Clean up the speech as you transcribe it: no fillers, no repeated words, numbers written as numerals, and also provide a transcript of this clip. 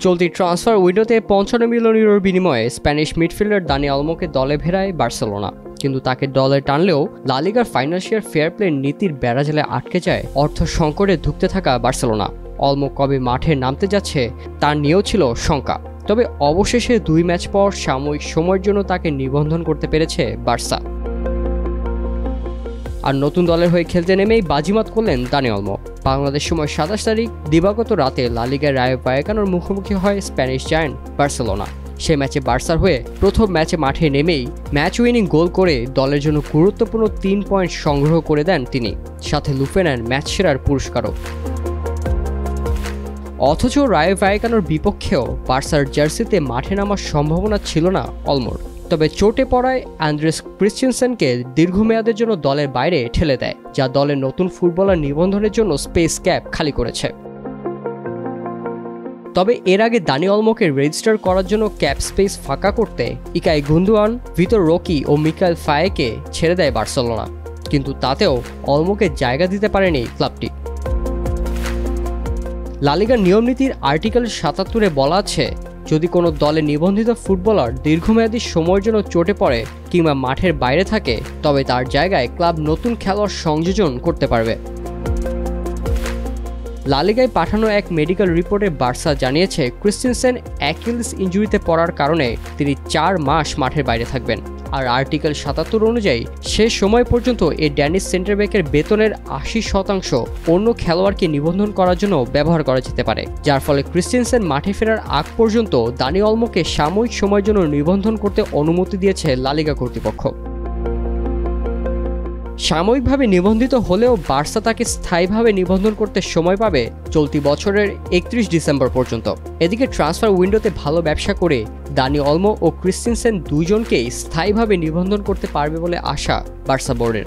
চলতি ট্রান্সফার উইন্ডোতে ৫৫ মিলিয়ন ইউরোর বিনিময়ে স্প্যানিশ মিডফিল্ডার দানি অলমোকে দলে ভেড়ায় বার্সেলোনা, কিন্তু তাকে দলে টানলেও লা লিগার ফাইন্যান্সিয়াল ফেয়ার প্লে নীতির বেড়াজালে আটকে যায় অর্থ সংকটে ধুঁকতে থাকা বার্সেলোনা। অলমো কবে মাঠে নামতে যাচ্ছে তার নিয়েও ছিল শঙ্কা, তবে অবশেষে ২ ম্যাচ পর সাময়িক সময়ের জন্য তাকে নিবন্ধন করতে পেরেছে বার্সা। আর নতুন দলের হয়ে খেলতে নেমেই বাজিমাত করলেন দানি অলমো। বাংলাদেশ সময় ২৭ তারিখ দিবাগত রাতে লা লিগার রায়ো ভায়েকানোর মুখোমুখি হয় স্প্যানিশ জায়ান্ট বার্সেলোনা। সে ম্যাচে বার্সার হয়ে প্রথম ম্যাচে মাঠে নেমেই ম্যাচ উইনিং গোল করে দলের জন্য গুরুত্বপূর্ণ ৩ পয়েন্ট সংগ্রহ করে দেন তিনি, সাথে লুফে নেন ম্যাচ সেরার পুরস্কারও। অথচ রায়ো ভায়েকানোর বিপক্ষেও বার্সার জার্সিতে মাঠে নামার সম্ভাবনা ছিল না অলমোর, তবে চোটে পড়ায় আন্দ্রেস ক্রিস্টেনসেনকে দীর্ঘমেয়াদের জন্য দলের বাইরে ঠেলে দেয়, যা দলের নতুন ফুটবলার নিবন্ধনের জন্য স্পেস ক্যাপ খালি করেছে। তবে এর আগে দানি অলমোকে রেজিস্টার করার জন্য ক্যাপ স্পেস ফাঁকা করতে ইকাই গুন্দোয়ান, ভিতর রকি ও মিকায়েল ফায়েকে ছেড়ে দেয় বার্সেলোনা, কিন্তু তাতেও অলমোকে জায়গা দিতে পারেনি ক্লাবটি। লা লিগার নিয়মনীতির আর্টিকেল ৭৭-এ বলা আছে, যদি কোনো দলে নিবন্ধিত ফুটবলার দীর্ঘমেয়াদী সময়ের জন্য চোটে পড়ে কিংবা মাঠের বাইরে থাকে, তবে তার জায়গায় ক্লাব নতুন খেলোয়াড় সংযোজন করতে পারবে। লা লিগায় পাঠানো এক মেডিকেল রিপোর্টে বার্সা জানিয়েছে ক্রিস্টেনসেন অ্যাকিলিস ইনজুরিতে পড়ার কারণে তিনি ৪ মাস মাঠের বাইরে থাকবেন। আর আর্টিকেল ৭৭ অনুযায়ী শেষ সময় পর্যন্ত এই ড্যানিশ সেন্টার ব্যাকের বেতনের ৮০% অন্য খেলোয়াড়কে নিবন্ধন করার জন্য ব্যবহার করা যেতে পারে, যার ফলে ক্রিস্টেনসেন মাঠে ফেরার আগ পর্যন্ত দানি অলমোকে সাময়িক সময়ের জন্য নিবন্ধন করতে অনুমতি দিয়েছে লা লিগা কর্তৃপক্ষ। সাময়িকভাবে নিবন্ধিত হলেও বার্সা তাকে স্থায়ীভাবে নিবন্ধন করতে সময় পাবে চলতি বছরের ৩১ ডিসেম্বর পর্যন্ত। এদিকে ট্রান্সফার উইন্ডোতে ভালো ব্যবসা করে দানি অলমো ও ক্রিস্টেনসেন দুইজনকেই স্থায়ীভাবে নিবন্ধন করতে পারবে বলে আশা বার্সা বোর্ডের।